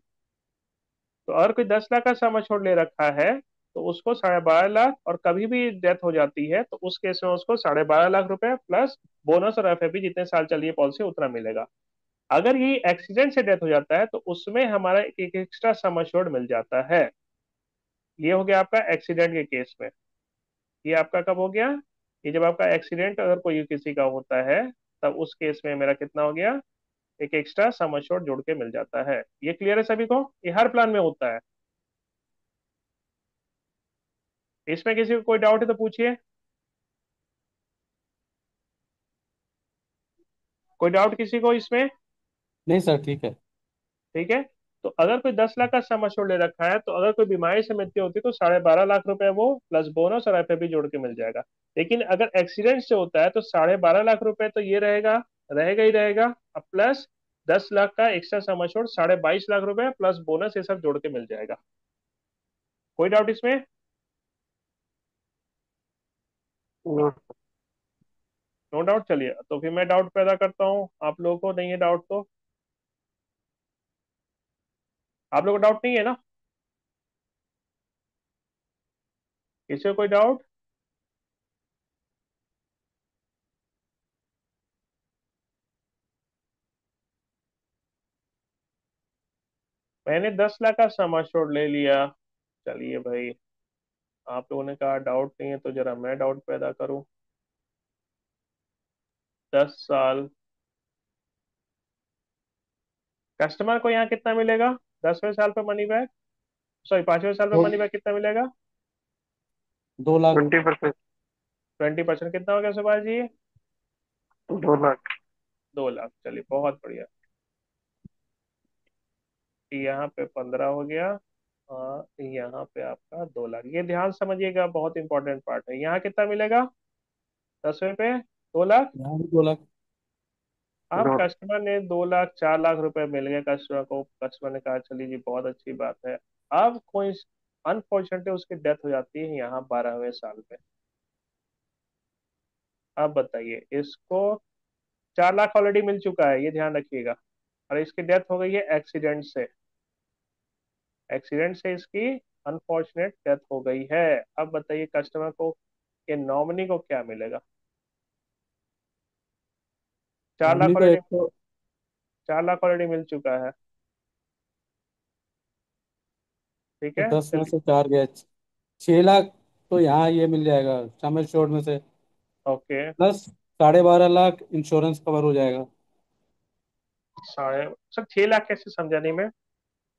तो अगर कोई 10 लाख का सम छोड़ ले रखा है, तो उसको 12.5 लाख, और कभी भी डेथ हो जाती है तो उस केस में उसको 12.5 लाख रुपए प्लस बोनस और FAB जितने साल चली है पॉलिसी उतना मिलेगा। अगर ये एक्सीडेंट से डेथ हो जाता है तो उसमें हमारा एक एक्स्ट्रा सम अश्योर्ड मिल जाता है। ये हो गया आपका एक्सीडेंट के केस में। ये आपका कब हो गया? ये जब आपका एक्सीडेंट अगर कोई किसी का होता है, तब उस केस में मेरा कितना हो गया, एक एक्स्ट्रा सम अश्योर्ड जोड़ के मिल जाता है। ये क्लियर है सभी को? ये हर प्लान में होता है। इसमें किसी को कोई डाउट है तो पूछिए। कोई डाउट किसी को इसमें? नहीं सर, ठीक है। ठीक है। तो अगर कोई 10 लाख का सम अश्योर्ड ले रखा है, तो अगर कोई बीमारी से मृत्यु होती है तो 12.5 लाख रुपए वो प्लस बोनस और FAB जोड़ के मिल जाएगा। लेकिन अगर एक्सीडेंट से होता है तो 12.5 लाख रुपए तो ये रहेगा, रहेगा ही रहेगा। अब प्लस 10 लाख का एक्स्ट्रा सम अश्योर्ड 22.5 लाख रुपए प्लस बोनस, ये सब जोड़ के मिल जाएगा। कोई डाउट इसमें? नो। No doubt. चलिए तो फिर मैं डाउट पैदा करता हूँ, आप लोगों को नहीं है डाउट तो? आप लोगों को डाउट नहीं है ना? किसी को कोई डाउट? मैंने 10 लाख का सम एश्योर्ड ले लिया। चलिए भाई, आप लोगों ने कहा डाउट नहीं है, तो जरा मैं डाउट पैदा करूं। 10 साल। कस्टमर को यहाँ कितना मिलेगा 10वें साल पे मनी बैक? सॉरी, 5वें साल पे मनी बैक कितना मिलेगा? 2 लाख। 20%। 20% कितना हो गया सुभाष जी? 2 लाख। 2 लाख। चलिए बहुत बढ़िया। यहाँ पे 15 हो गया, और यहाँ पे आपका 2 लाख। ये ध्यान समझिएगा, बहुत इंपॉर्टेंट पार्ट है। यहाँ कितना मिलेगा 10वें पे? 2 लाख। यहाँ भी 2 लाख। अब दो। कस्टमर ने 2 लाख, 4 लाख रुपए मिल गए कस्टमर को। कस्टमर ने कहा चलिए जी बहुत अच्छी बात है। अब कोई अनफॉर्चुनेटली उसकी डेथ हो जाती है यहाँ 12वें साल पे। अब बताइए, इसको 4 लाख ऑलरेडी मिल चुका है, ये ध्यान रखिएगा, और इसकी डेथ हो गई है एक्सीडेंट से। एक्सीडेंट से इसकी अनफॉर्चुनेट डेथ हो गई है। अब बताइए कस्टमर को, ये नॉमिनी को क्या मिलेगा? चार नॉमिनी लाख को ऑलरेडी एक तो 4 लाख ऑलरेडी मिल चुका है। ठीक तो है 10 में चलिए। से 4 गया, 6 लाख। तो यहाँ ये मिल जाएगा सम एश्योर्ड में से, okay. Plus 12.5 lakh insurance cover हो जाएगा। साढ़े सर 6 लाख कैसे, समझा नहीं मैं।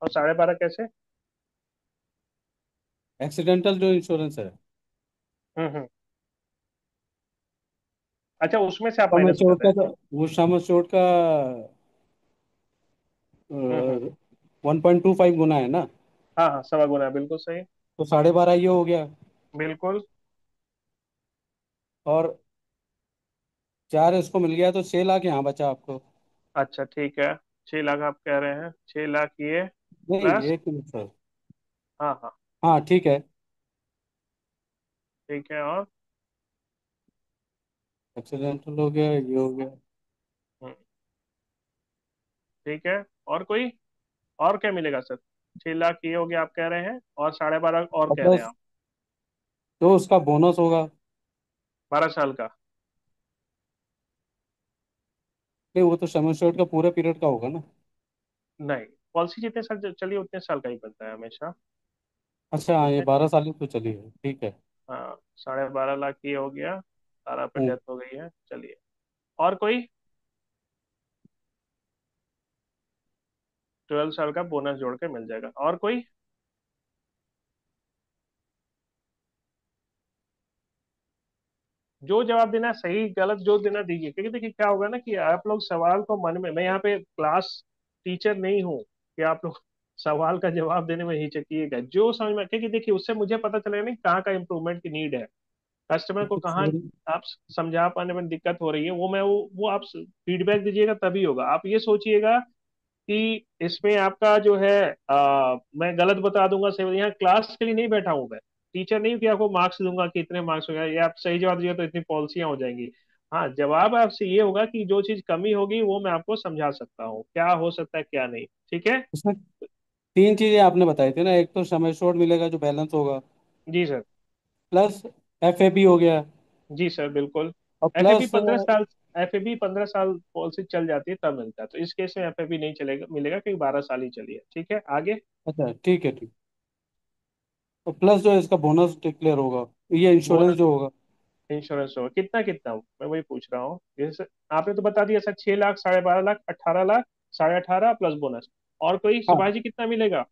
और 12.5 कैसे? एक्सीडेंटल जो इंश्योरेंस है, हम्म। अच्छा, उसमें से आप सम माइनस कर एश्योर्ड रहे का हैं। वो सम एश्योर्ड का हम्म। 1.25 गुना है ना। हाँ हाँ, सवा गुना, बिल्कुल सही। तो 12.5 ये हो गया। बिल्कुल। और 4 इसको मिल गया, तो 6 लाख यहाँ बचा आपको। अच्छा ठीक है, 6 लाख आप कह रहे हैं, 6 लाख ये नहीं, प्लस। एक मिनट सर। हाँ हाँ। हाँ ठीक है। ठीक है, और? एक्सीडेंटल हो गया, ये हो गया। हम्म, ठीक है। और कोई? और क्या मिलेगा सर? 6 लाख ये हो गया आप कह रहे हैं, और 12.5 और और कह रहे हैं प्लस आप? जो उसका बोनस होगा। 12 साल का? नहीं, वो तो सम एश्योर्ड का पूरे पीरियड का होगा ना। नहीं, पॉलिसी जितने साल चलिए उतने साल का ही बनता है हमेशा। अच्छा हाँ, ये जितने 12 साल की तो चली है, ठीक है। हाँ, 12.5 लाख ये हो गया, 12 पे हम्म। डेथ हो गई है। चलिए, और कोई? 12 साल का बोनस जोड़ के मिल जाएगा। और कोई? जो जवाब देना है, सही गलत जो देना दीजिए, क्योंकि देखिए क्या होगा ना कि आप लोग सवाल को मन में, मैं यहाँ पे क्लास टीचर नहीं हूँ कि आप लोग सवाल का जवाब देने में हिचकिएगा। जो समझ में, क्योंकि देखिए उससे मुझे पता चलेगा नहीं कहाँ का इम्प्रूवमेंट की नीड है, कस्टमर को तो कहाँ थ्योरी। आप समझा पाने में दिक्कत हो रही है, वो मैं वो आप फीडबैक दीजिएगा तभी होगा। आप ये सोचिएगा कि इसमें आपका जो है, मैं गलत बता दूंगा सही, यहाँ क्लास के लिए नहीं बैठा हूँ मैं। टीचर नहीं हूँ कि आपको मार्क्स दूंगा कि इतने मार्क्स हो गए, या आप सही जवाब दीजिएगा तो इतनी पॉलिसियां हो जाएंगी। हाँ, जवाब आपसे ये होगा कि जो चीज कमी होगी वो मैं आपको समझा सकता हूँ, क्या हो सकता है क्या नहीं। ठीक है। उसमें 3 चीजें आपने बताई थी ना, एक तो सम एश्योर्ड मिलेगा जो बैलेंस होगा, जी सर। प्लस एफएबी हो गया, जी सर बिल्कुल। और एफ ए बी प्लस। 15 साल, एफ ए बी 15 साल पॉलिसी चल जाती है तब मिलता है, तो इस केस में एफ ए बी नहीं चलेगा, मिलेगा क्योंकि 12 साल ही चली है। ठीक है, आगे। अच्छा ठीक है, ठीक। और प्लस जो है इसका बोनस डिक्लेयर होगा, ये इंश्योरेंस बोनस जो होगा। इंश्योरेंस होगा कितना कितना, मैं वही पूछ रहा हूँ। जैसे आपने तो बता दिया sir, 6 lakh, 12.5 lakh, 18 lakh, 18.5 plus bonus. और कोई हाँ सुभाष जी कितना मिलेगा?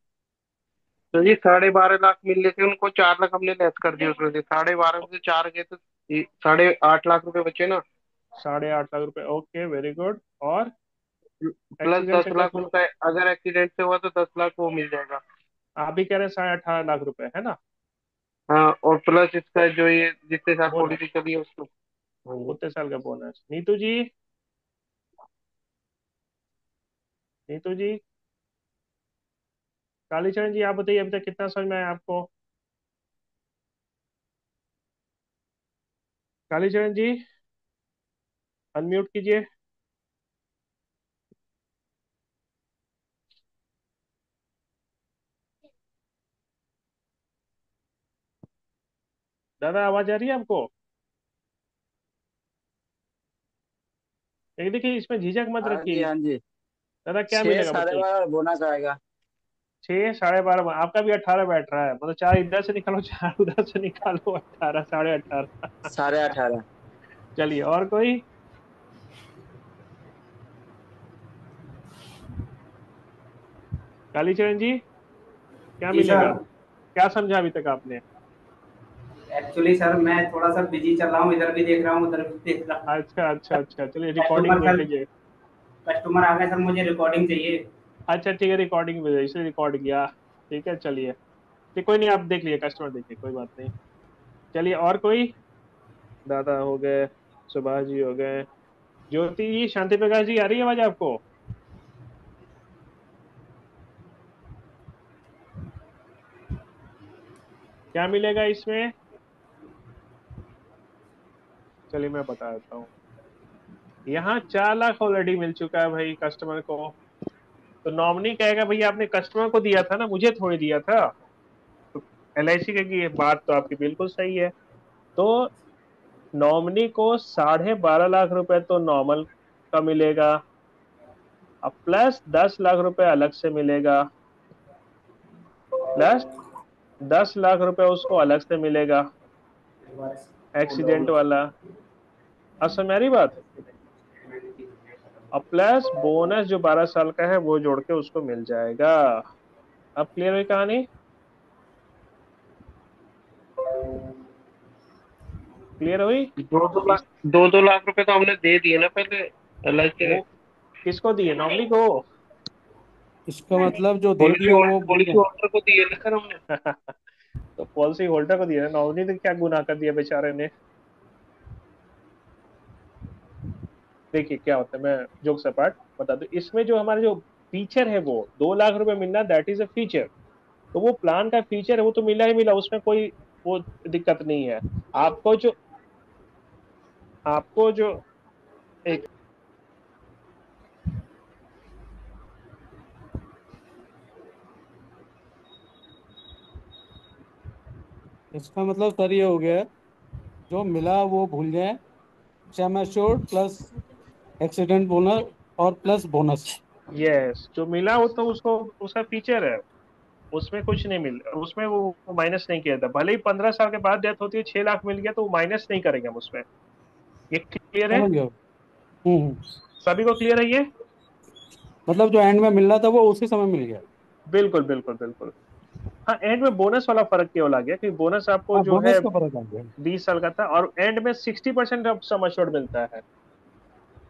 तो जी 12.5 लाख मिल रहे थे उनको, 4 लाख हमने लेस कर दिए उसमें से, 12.5 में से 4 गए तो 8.5 लाख रुपए बचे ना। 8.5 लाख रुपए, ओके वेरी गुड। और प्लस एक्सीडेंट दस से डेथ लाख हो, उनका, अगर एक्सीडेंट से हुआ तो 10 लाख वो मिल जाएगा। आप भी कह रहे हैं 18.5 लाख रुपए है ना? हाँ, और प्लस इसका जो ये जितने साल बोनस, पॉलिसी चली है उसमें। उतने साल का बोनस। नीतू जी, नीतू जी, कालीचरण जी, आप बताइए अभी तक कितना समझ में आया आपको? कालीचरण जी, अनम्यूट कीजिए। दादा आवाज आ रही है आपको? एक देखिए, इसमें झिझक मत हाँ जी, रखिए। हाँ जी। दादा क्या छः मिलेगा साढ़े बच्चों को? बारह बोनस आएगा। 6 12 आपका भी 18 बैठ रहा है, मतलब 4 इधर से निकालो, 4 उधर से निकालो, 18 18.5। 18.5। चलिए, और कोई? कालीचरण जी, क्या जी मिलेगा? सर। क्या समझा अभी तक आपने? एक्चुअली सर मैं थोड़ा सा बिजी चल रहा हूँ, इधर भी देख रहा हूँ उधर भी देख रहा हूँ। अच्छा अच्छा अच्छा, चलिए रिकॉर्डिंग कस्टमर भेज सर, दीजिए। कस्टमर आ गए सर, मुझे रिकॉर्डिंग चाहिए। अच्छा ठीक है, रिकॉर्डिंग भेज दीजिए, इसलिए रिकॉर्ड किया। ठीक है, चलिए। ठीक, कोई नहीं, आप देख लिए, कस्टमर देखिए, कोई बात नहीं। चलिए, और कोई? दादा हो गए, सुभाष जी हो गए, ज्योति जी, शांति प्रकाश जी, आ रही है आवाज आपको? क्या मिलेगा इसमें? चलिए मैं बता देता हूँ। यहाँ 4 लाख ऑलरेडी मिल चुका है भाई कस्टमर को। तो नॉमिनी कहेगा भैया आपने कस्टमर को दिया था ना, मुझे थोड़ी दिया था। तो LIC कहेगी ये बात तो आपकी बिल्कुल सही है। तो नॉमिनी को 12.5 लाख रुपए तो नॉर्मल का मिलेगा, अब प्लस 10 लाख रुपए अलग से मिलेगा, प्लस 10 लाख रुपए उसको अलग से मिलेगा, एक्सीडेंट वाला। अब समझ में आ रही बात? अब प्लस बोनस जो 12 साल का है वो जोड़ के उसको मिल जाएगा। अब क्लियर हुई कहानी? क्लियर हुई? 2-2 लाख, इस 2-2 लाख रुपए तो हमने दे दिए ना पहले LIC वो ने। किसको दिए? नॉमिनी को? इसका मतलब जो दे पॉलिसी दिया वो भूल पॉलिसी गए। होल्डर को दिए ना सर हमने। तो पॉलिसी होल्डर को दिया, नॉमिनी ने क्या गुनाह कर दिया बेचारे ने? देखिए क्या होता है, मैं जोक अपार्ट बता दूं, इसमें जो हमारे जो फीचर है वो 2 लाख रुपए मिलना, दैट इज अ फीचर। तो वो प्लान का फीचर है, वो तो मिला ही मिला, उसमें कोई वो दिक्कत नहीं है। आपको जो आपको जो एक इसका मतलब सर ये हो गया है, जो मिला वो भूल जाए। Sum assured plus accident bonus और प्लस बोनस। यस, जो मिला वो तो उसको उसका फीचर है, उसमें कुछ नहीं मिल, उसमें वो माइनस नहीं किया था, भले ही 15 साल के बाद डेथ होती है, 6 लाख मिल गया तो वो माइनस नहीं करेंगे हम उसमें। ये क्लियर है? समझ गए? हम्म। सभी को क्लियर है ये? मतलब जो एंड में मिल रहा था वो उसी समय मिल गया। बिल्कुल बिल्कुल बिल्कुल। हाँ, एंड में बोनस वाला फर्क केवल आ गया कि बोनस आपको हाँ, जो है बोनस का फर्क आ गया। 20 साल का था, और एंड में 60% ऑफ सम अश्योर्ड मिलता है।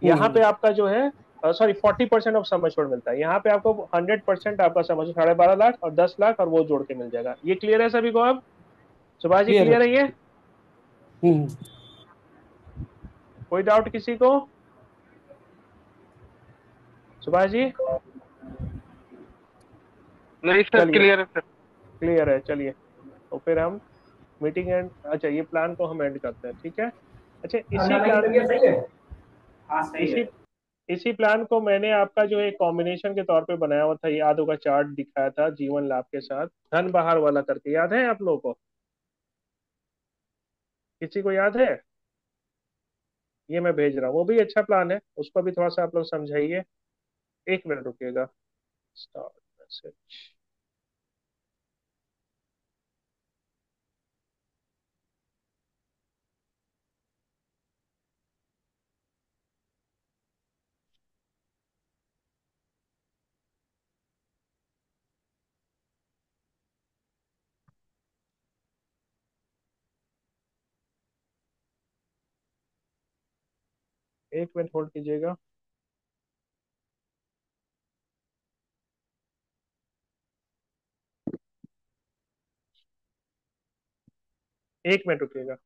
यहाँ हम्म। पे आपका जो है, सॉरी, 40% ऑफ सम अश्योर्ड मिलता है, यहाँ पे आपको 100% आपका सम अश्योर्ड 12.5 लाख और 10 लाख और वो जोड़ के मिल जाएगा। ये क्लियर है सभी को अब? सुभाष जी, क्लियर है। क्लियर है ये? हम्म। कोई डाउट किसी को? सुभाष जी? नहीं सर, चलिए, क्लियर है सर। क्लियर है, चलिए। तो फिर हम मीटिंग एंड, अच्छा ये प्लान को हम एंड करते हैं, ठीक है। अच्छा, इसी अंडरलाइन प्लान तबीयत सही है। हाँ सही है। इसी इसी प्लान को मैंने आपका जो एक कॉम्बिनेशन के तौर पे बनाया हुआ था, याद होगा, चार्ट दिखाया था जीवन लाभ के साथ धन बाहर वाला करके, याद है आप लोगों को? किसी को याद है? ये मैं भेज रहा हूँ, वो भी अच्छा प्लान है, उसको भी थोड़ा सा आप लोग समझाइए। 1 मिनट रुकिएगा। Start message. एक मिनट होल्ड कीजिएगा। एक मिनट रुकिएगा।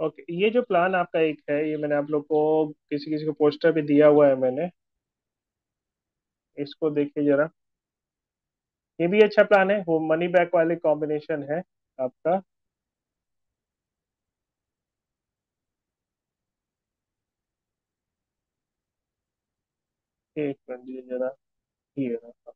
ओके, ये जो प्लान आपका एक है, ये मैंने आप लोग को किसी किसी को पोस्टर भी दिया हुआ है मैंने, इसको देखिए जरा। ये भी अच्छा प्लान है, वो मनी बैक वाले कॉम्बिनेशन है आपका। एक मिनट दीजिए जरा, ये रहा।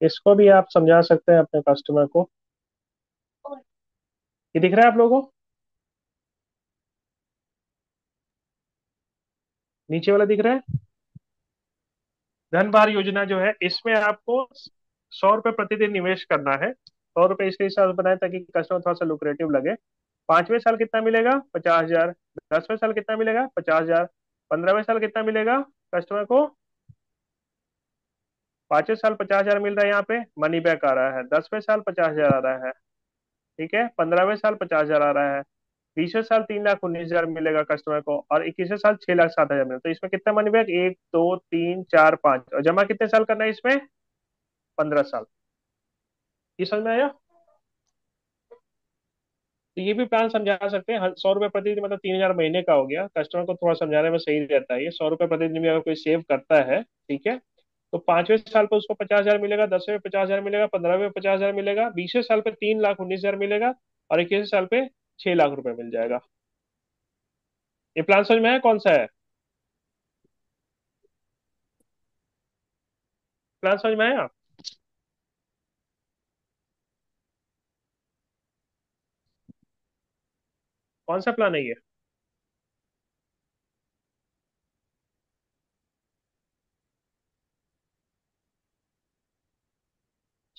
इसको भी आप समझा सकते हैं अपने कस्टमर को। ये दिख रहा है आप लोगों को? नीचे वाला दिख रहा है? धन भार योजना जो है, इसमें आपको 100 रुपये प्रतिदिन निवेश करना है। 100 रुपये इसके हिसाब से बनाए ताकि कस्टमर थोड़ा सा लुक्रेटिव लगे। 5वें साल कितना मिलेगा? 50,000। 10वें साल कितना मिलेगा? 50,000। 15वें साल कितना मिलेगा कस्टमर को? 5वें साल 50,000 मिल रहा है, यहाँ पे मनी बैक आ रहा है। 10वें साल 50,000 आ रहा है, ठीक है। 15वें साल 50,000 आ रहा है। 20वें साल 3,19,000 मिलेगा कस्टमर को, और 21वें साल 6,07,000 मिलेगा। तो इसमें कितना मनी बैक? 1, 2, 3, 4, 5। और जमा कितने साल करना है इसमें? 15 साल। ये समझ में आया? तो ये भी प्लान समझा सकते हैं। 100 रुपये प्रतिदिन मतलब 3,000 महीने का हो गया। कस्टमर को थोड़ा समझाने में सही रहता है ये। 100 रुपये प्रतिदिन भी अगर कोई सेव करता है, ठीक है, तो 5वें साल पे उसको 50,000 मिलेगा, 10वें में 50,000 मिलेगा, 15वें में 50,000 मिलेगा, 20वें साल पे 3,19,000 मिलेगा, और 21वें साल पे 6 लाख रुपए मिल जाएगा। ये प्लान समझ में आया कौन सा है? प्लान समझ में आया? कौन सा प्लान है ये?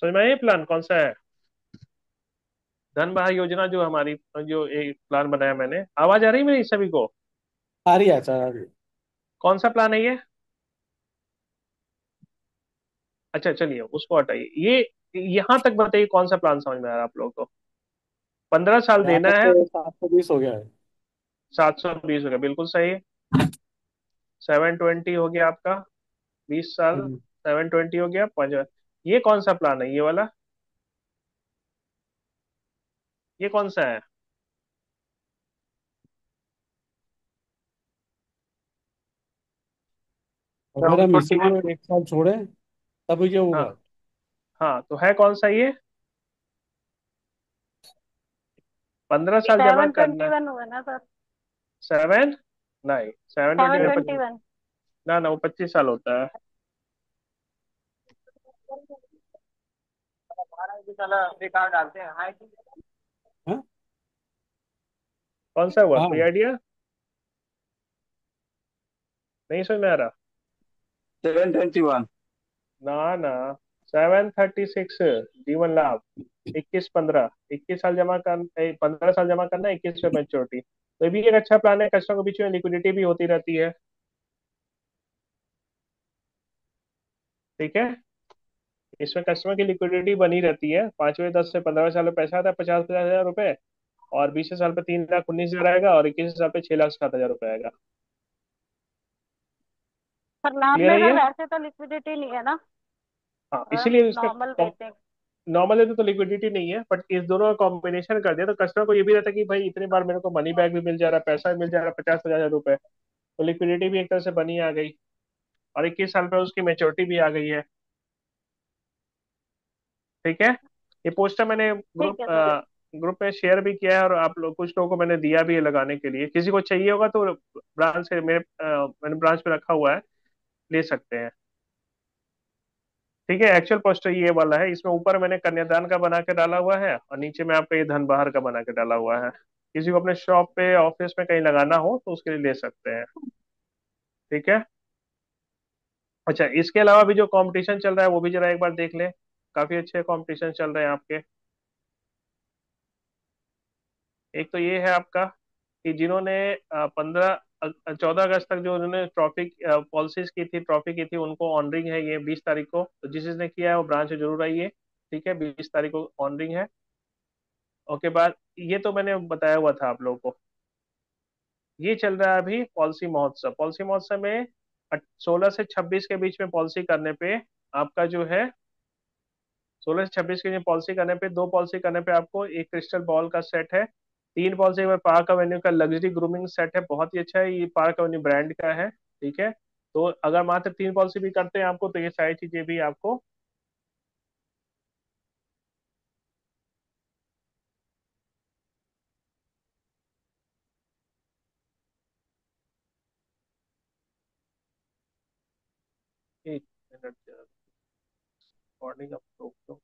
समझ में आया ये प्लान कौन सा है? धन बहा योजना जो हमारी, जो एक प्लान बनाया मैंने। आवाज आ रही है मेरी सभी को? आ रही है सर, आ रही है। कौन सा प्लान है ये? अच्छा चलिए उसको हटाइए। ये यहाँ तक बताइए कौन सा प्लान समझ में आ रहा है आप लोगों को? 15 साल यहाँ देना तक है। तो 720 हो गया है। 720 हो गया, बिल्कुल सही है। 720 हो गया आपका। 20 साल। हम्म। 720 हो गया 5। ये कौन सा प्लान है ये वाला? ये कौन सा है? अगर हम इसी 41। को 1 साल छोड़े तब ये हाँ। होगा। हाँ तो है कौन सा ये? 15 साल जमा सेवन ट्वेंटी करना। वन हुआ ना सर? 7, नहीं, 720 सेवन में ट्वेंटी 25। वन ना ना, वो 25 साल होता है। हाँ। कौन सा हुआ, कोई हाँ। आइडिया? नहीं समझ में आ रहा? 721। ना ना, 736 जीवन लाभ। 21, 15, 21 साल जमा कर, 15 साल जमा करना, 21 पे मैच्योरिटी। तो ये भी एक अच्छा प्लान है, कस्टमर को बीच में लिक्विडिटी भी होती रहती है, ठीक है। इसमें कस्टमर की लिक्विडिटी बनी रहती है। 5वें, 10 से 15वें साल में पैसा आता है 50-50 हजार रुपए, और 20वें साल पे 3,19,000 आएगा, और 21वें साल पे 6,07,000 रुपए आएगा। पर लाभ क्लियर में है सर ये? ऐसे तो लिक्विडिटी नहीं है ना? हाँ, अगर हम इसीलिए इसका नॉर्मल देते हैं। नॉर्मल है तो लिक्विडिटी नहीं है, बट इस दोनों का कॉम्बिनेशन कर दिया तो कस्टमर को ये भी रहता है कि भाई इतनी बार मेरे को मनी बैक भी मिल जा रहा है, पैसा भी मिल जा रहा है 50,000 रुपए। तो लिक्विडिटी भी एक तरह से बनी आ गई, और 21 साल पे उसकी मेच्योरिटी भी आ गई है, ठीक है। ये पोस्टर मैंने ठीक ग्रुप है सर। ग्रुप में शेयर भी किया है, और आप लोग कुछ लोगों को मैंने दिया भी है लगाने के लिए। किसी को चाहिए होगा तो ब्रांच से मैंने ब्रांच में रखा हुआ है, ले सकते हैं, ठीक है। एक्चुअल पोस्टर ये वाला है, इसमें ऊपर मैंने कन्यादान का बना के डाला हुआ है, और नीचे में आपका ये धन बहार का बना के डाला हुआ है। किसी को अपने शॉप पे, ऑफिस में कहीं लगाना हो तो उसके लिए ले सकते हैं, ठीक है। अच्छा, इसके अलावा भी जो कंपटीशन चल रहा है वो भी जरा एक बार देख लें। काफी अच्छे कंपटीशन चल रहे हैं आपके। एक तो ये है आपका कि जिन्होंने 15 14 अगस्त तक जो उन्होंने ट्रॉफी पॉलिसीज की थी, ट्रॉफी की थी, उनको ऑनरिंग है ये 20 तारीख को। तो जिस जिसने किया है वो ब्रांच में जरूर आइए, ठीक है, 20 तारीख को ऑनरिंग है। ओके, बाद ये तो मैंने बताया हुआ था आप लोगों को। ये चल रहा है अभी पॉलिसी महोत्सव। पॉलिसी महोत्सव में 16 से 26 के बीच में पॉलिसी करने पे आपका जो है, 16 से 26 के लिए पॉलिसी करने पे, दो पॉलिसी करने पे आपको एक क्रिस्टल बॉल का सेट है, तीन पॉलिसी में पार्क एवेन्यू का लग्जरी ग्रूमिंग सेट है, बहुत ही अच्छा है, ये पार्क एवेन्यू ब्रांड का है, ठीक है। तो अगर मात्र तीन पॉलिसी भी करते हैं आपको, तो ये सारी चीजें भी आपको एक मिनट, रिकॉर्डिंग अप रोक दो।